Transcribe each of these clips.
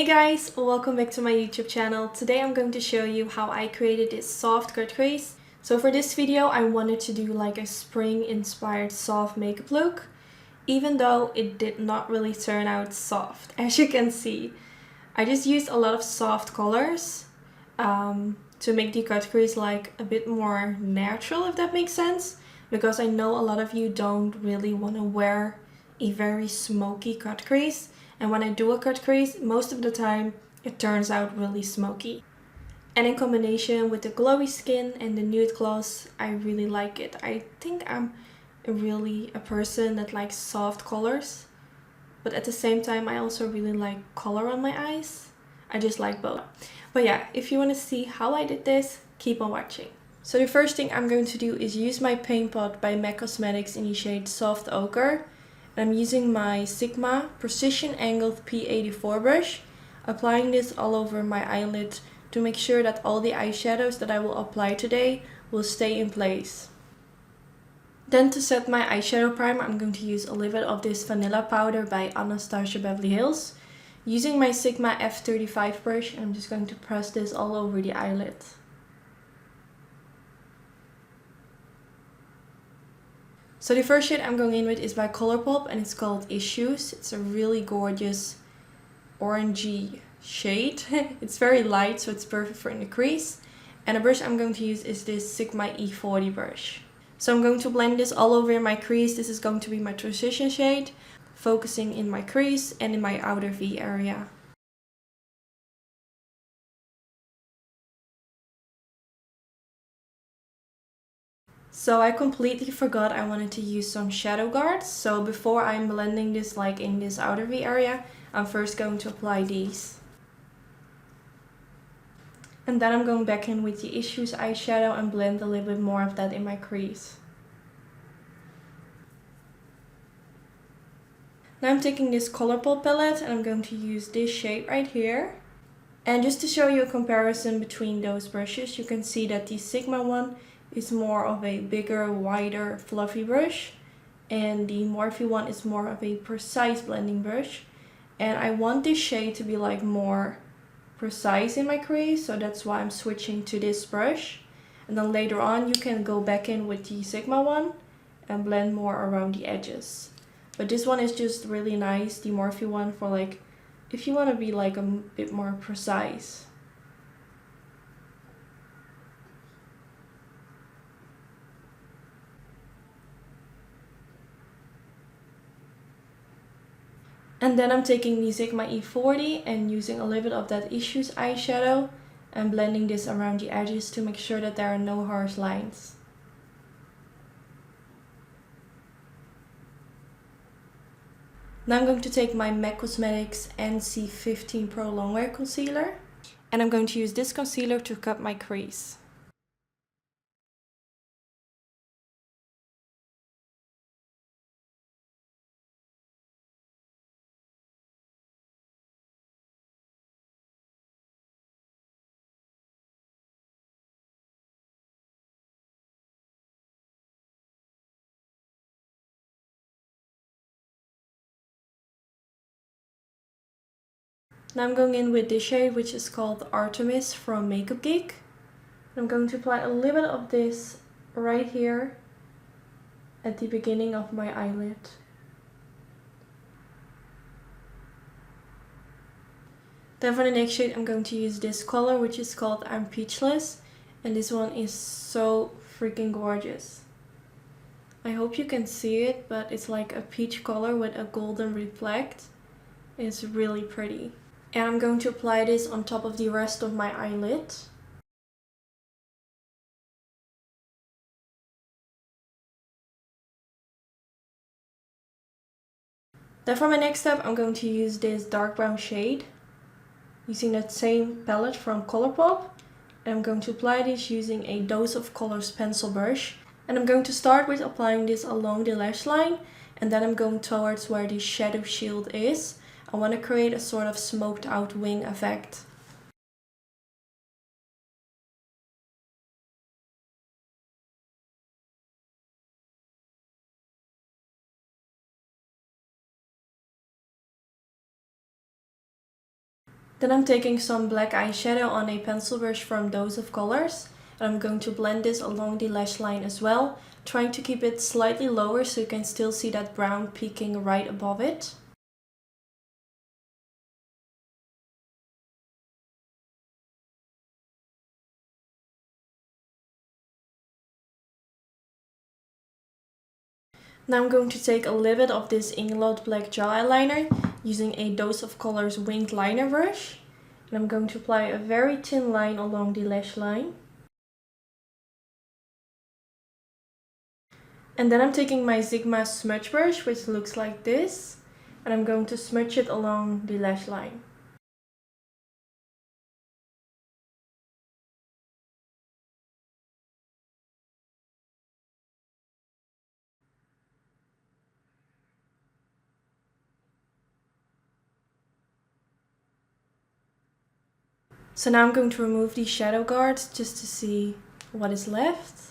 guys, welcome back to my YouTube channel. Today I'm going to show you how I created this soft cut crease. So for this video I wanted to do like a spring inspired soft makeup look, even though it did not really turn out soft. As you can see, I just used a lot of soft colors to make the cut crease like a bit more natural, if that makes sense, because I know a lot of you don't really want to wear a very smoky cut crease. And when I do a cut crease, most of the time it turns out really smoky. And in combination with the glowy skin and the nude gloss, I really like it. I think I'm really a person that likes soft colors, but at the same time I also really like color on my eyes. I just like both. But yeah, if you want to see how I did this, keep on watching. So the first thing I'm going to do is use my paint pot by MAC Cosmetics in the shade Soft Ochre. I'm using my Sigma Precision Angled P84 brush, applying this all over my eyelid to make sure that all the eyeshadows that I will apply today will stay in place. Then to set my eyeshadow primer, I'm going to use a little bit of this vanilla powder by Natasha Beverly Hills. Using my Sigma F35 brush, I'm just going to press this all over the eyelid. So the first shade I'm going in with is by Colourpop and it's called Issues. It's a really gorgeous orangey shade. It's very light, so it's perfect for in the crease. And the brush I'm going to use is this Sigma E40 brush. So I'm going to blend this all over my crease. This is going to be my transition shade, focusing in my crease and in my outer V area. So I completely forgot I wanted to use some shadow guards. So before I'm blending this like in this outer V area, I'm first going to apply these. And then I'm going back in with the Issues eyeshadow and blend a little bit more of that in my crease. Now I'm taking this Colourpop palette and I'm going to use this shade right here. And just to show you a comparison between those brushes, you can see that the Sigma one is more of a bigger, wider, fluffy brush, and the Morphe one is more of a precise blending brush. And I want this shade to be like more precise in my crease, so that's why I'm switching to this brush. And then later on you can go back in with the Sigma one and blend more around the edges. But this one is just really nice, the Morphe one, for like if you want to be like a bit more precise. And then I'm taking the Sigma E40 and using a little bit of that Issues eyeshadow and blending this around the edges to make sure that there are no harsh lines. Now I'm going to take my MAC Cosmetics NC15 Pro Longwear Concealer and I'm going to use this concealer to cut my crease. Now I'm going in with this shade, which is called Artemis from Makeupgeek. I'm going to apply a little bit of this right here at the beginning of my eyelid. Then for the next shade I'm going to use this color, which is called I'm Peachless, and this one is so freaking gorgeous. I hope you can see it, but it's like a peach color with a golden reflect. It's really pretty. And I'm going to apply this on top of the rest of my eyelid. Then for my next step, I'm going to use this dark brown shade, using that same palette from Colourpop. And I'm going to apply this using a Dose of Colors pencil brush. And I'm going to start with applying this along the lash line, and then I'm going towards where the shadow shield is. I want to create a sort of smoked out wing effect. Then I'm taking some black eyeshadow on a pencil brush from Dose of Colors. And I'm going to blend this along the lash line as well, trying to keep it slightly lower so you can still see that brown peeking right above it. Now I'm going to take a little bit of this Inglot black gel eyeliner using a Dose of Colors winged liner brush. And I'm going to apply a very thin line along the lash line. And then I'm taking my Sigma smudge brush, which looks like this, and I'm going to smudge it along the lash line. So now I'm going to remove these shadow guards just to see what is left.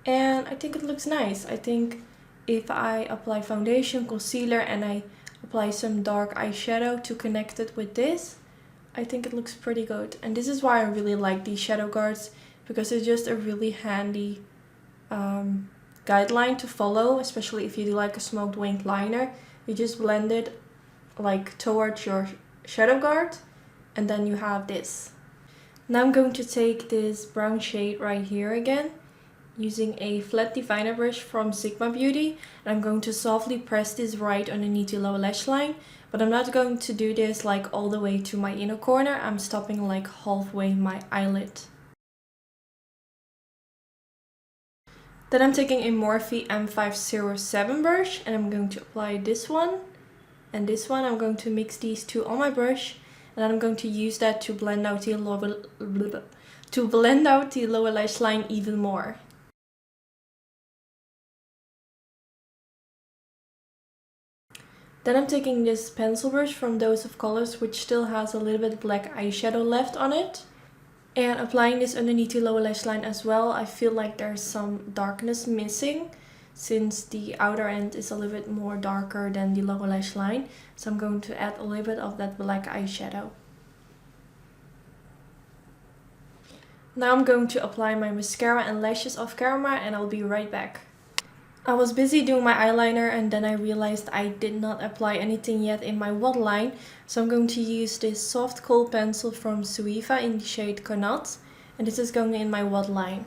And I think it looks nice. I think if I apply foundation, concealer, and I apply some dark eyeshadow to connect it with this, I think it looks pretty good. And this is why I really like these shadow guards, because it's just a really handy guideline to follow, especially if you do like a smoked winged liner. You just blend it like towards your shadow guard, and then you have this. Now I'm going to take this brown shade right here again, using a flat definer brush from Sigma Beauty, and I'm going to softly press this right underneath the lower lash line, but I'm not going to do this like all the way to my inner corner. I'm stopping like halfway my eyelid. Then I'm taking a Morphe M507 brush, and I'm going to apply this one and this one. I'm going to mix these two on my brush, and then I'm going to use that to blend out the lower lash line even more. Then I'm taking this pencil brush from Dose of Colors, which still has a little bit of black eyeshadow left on it, and applying this underneath the lower lash line as well. I feel like there's some darkness missing since the outer end is a little bit more darker than the lower lash line, so I'm going to add a little bit of that black eyeshadow. Now I'm going to apply my mascara and lashes off camera, and I'll be right back. I was busy doing my eyeliner, and then I realized I did not apply anything yet in my waterline, so I'm going to use this soft kohl pencil from Zoeva in the shade Karnat, and this is going in my waterline.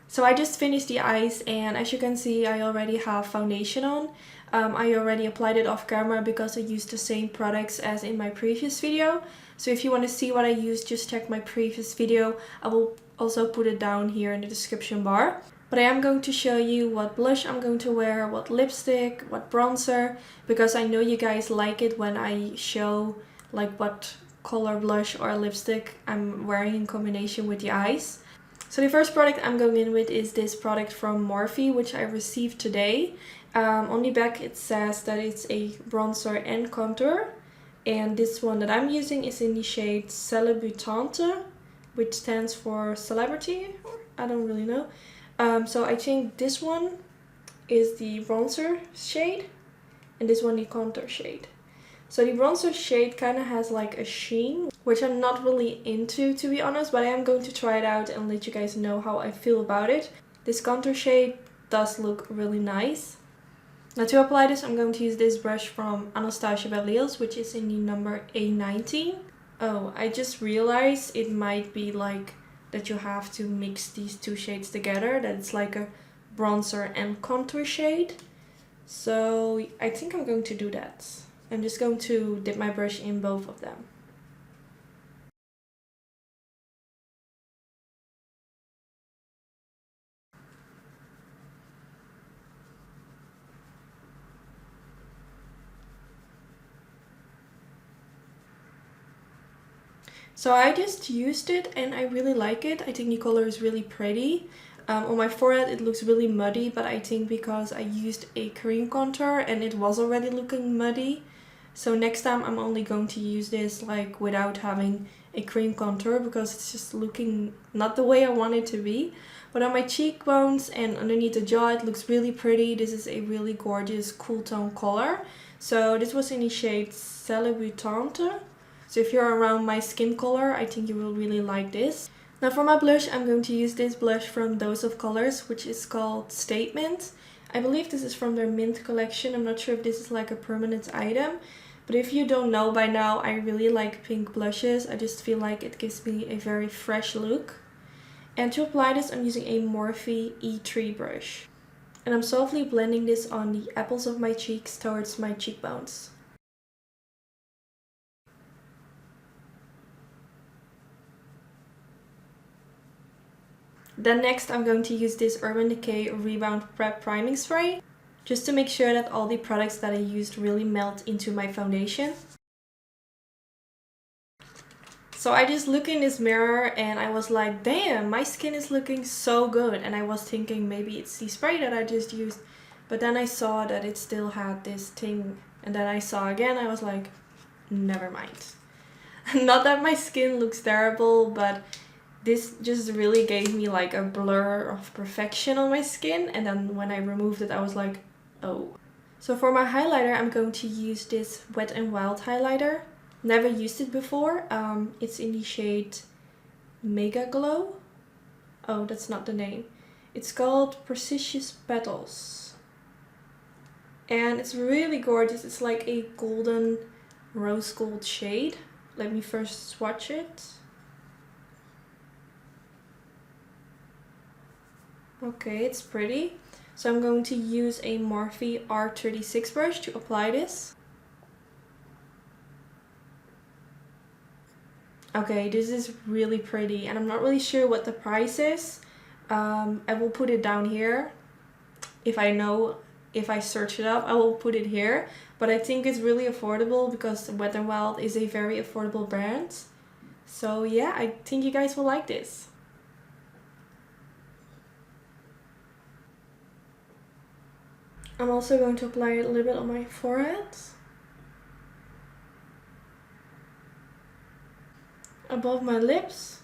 So I just finished the eyes, and as you can see I already have foundation on. I already applied it off camera because I used the same products as in my previous video. So if you want to see what I used, just check my previous video. I will also put it down here in the description bar. But I am going to show you what blush I'm going to wear, what lipstick, what bronzer, because I know you guys like it when I show like what color blush or lipstick I'm wearing in combination with the eyes. So the first product I'm going in with is this product from Morphe, which I received today. On the back it says that it's a bronzer and contour. And this one that I'm using is in the shade Celebetante, which stands for celebrity, or I don't really know. So I think this one is the bronzer shade, and this one the contour shade. So the bronzer shade kind of has like a sheen, which I'm not really into, to be honest, but I am going to try it out and let you guys know how I feel about it. This contour shade does look really nice. Now to apply this, I'm going to use this brush from Anastasia Belisle, which is in the number A19. Oh, I just realized it might be like that you have to mix these two shades together, that it's like a bronzer and contour shade. So I think I'm going to do that. I'm just going to dip my brush in both of them. So I just used it and I really like it. I think the color is really pretty. On my forehead it looks really muddy, but I think because I used a cream contour and it was already looking muddy. So next time I'm only going to use this like without having a cream contour because it's just looking not the way I want it to be. But on my cheekbones and underneath the jaw, it looks really pretty. This is a really gorgeous cool tone color. So this was in the shade Celebetante. So if you're around my skin color, I think you will really like this. Now for my blush, I'm going to use this blush from Dose of Colors, which is called Statement. I believe this is from their Mint collection. I'm not sure if this is like a permanent item. But if you don't know by now, I really like pink blushes. I just feel like it gives me a very fresh look. And to apply this, I'm using a Morphe E3 brush. And I'm softly blending this on the apples of my cheeks towards my cheekbones. Then next I'm going to use this Urban Decay Rebound Prep Priming Spray, just to make sure that all the products that I used really melt into my foundation. So I just look in this mirror and I was like, damn, my skin is looking so good. And I was thinking maybe it's the spray that I just used. But then I saw that it still had this thing. And then I saw again, I was like, never mind. Not that my skin looks terrible, but this just really gave me like a blur of perfection on my skin. And then when I removed it, I was like, oh. So for my highlighter, I'm going to use this Wet n Wild highlighter. Never used it before. It's in the shade Mega Glow. Oh, that's not the name. It's called Precious Petals. And it's really gorgeous. It's like a golden rose gold shade. Let me first swatch it. Okay, it's pretty. So I'm going to use a Morphe R36 brush to apply this. Okay, this is really pretty and I'm not really sure what the price is. I will put it down here. If I search it up, I will put it here. But I think it's really affordable because Wet n Wild is a very affordable brand. So yeah, I think you guys will like this. I'm also going to apply it a little bit on my forehead. Above my lips.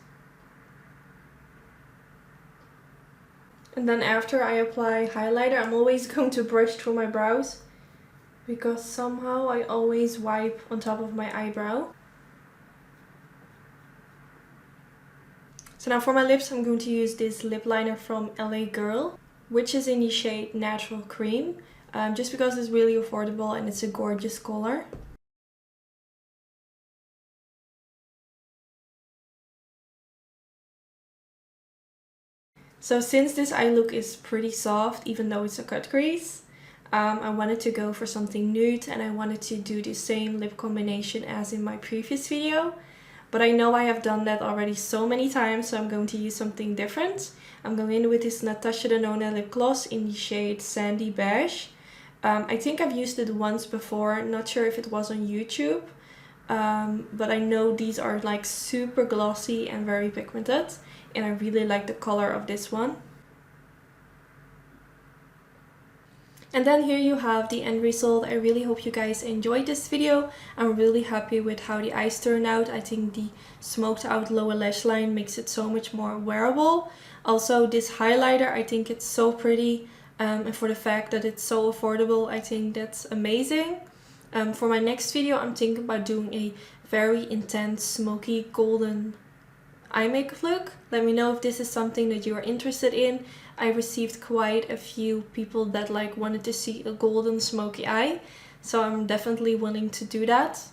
And then after I apply highlighter, I'm always going to brush through my brows. Because somehow I always wipe on top of my eyebrow. So now for my lips, I'm going to use this lip liner from LA Girl, which is in the shade Natural Cream, just because it's really affordable and it's a gorgeous color. So since this eye look is pretty soft, even though it's a cut crease, I wanted to go for something nude and I wanted to do the same lip combination as in my previous video. But I know I have done that already so many times, so I'm going to use something different. I'm going in with this Natasha Denona lip gloss in the shade Sandy Beige. I think I've used it once before, not sure if it was on YouTube. But I know these are like super glossy and very pigmented. And I really like the color of this one. And then here you have the end result. I really hope you guys enjoyed this video. I'm really happy with how the eyes turned out. I think the smoked out lower lash line makes it so much more wearable. Also this highlighter, I think it's so pretty. And for the fact that it's so affordable, I think that's amazing. For my next video, I'm thinking about doing a very intense smoky golden eye makeup look. Let me know if this is something that you are interested in. I received quite a few people that like wanted to see a golden smoky eye, so I'm definitely willing to do that.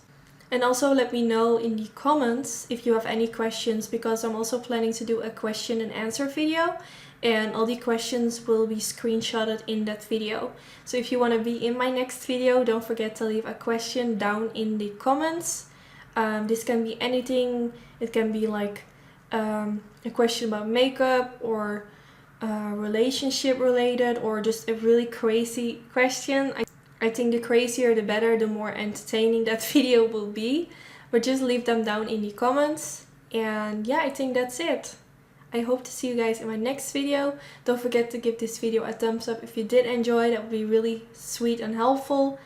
And also let me know in the comments if you have any questions, because I'm also planning to do a question and answer video and all the questions will be screenshotted in that video. So if you want to be in my next video, don't forget to leave a question down in the comments. This can be anything. It can be like a question about makeup or relationship related, or just a really crazy question. I think the crazier the better, the more entertaining that video will be. But just leave them down in the comments. And yeah, I think that's it. I hope to see you guys in my next video. Don't forget to give this video a thumbs up if you did enjoy. That would be really sweet and helpful.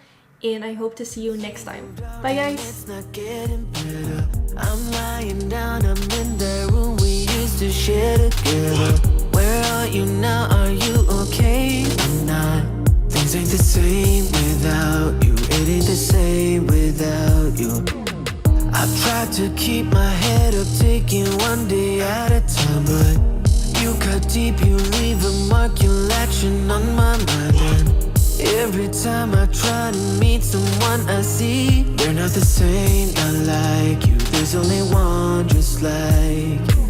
and I hope to see you next time. Bye guys! It's not getting better. I'm lying down, I'm in that room we used to share together. Where are you now? Are you okay? I'm not. Things ain't the same without you. It ain't the same without you. I've tried to keep my head up, taking one day at a time, but you cut deep, you leave a mark, you're latching on my mind. And every time I try to meet someone I see, they're not the same, not like you. There's only one just like you.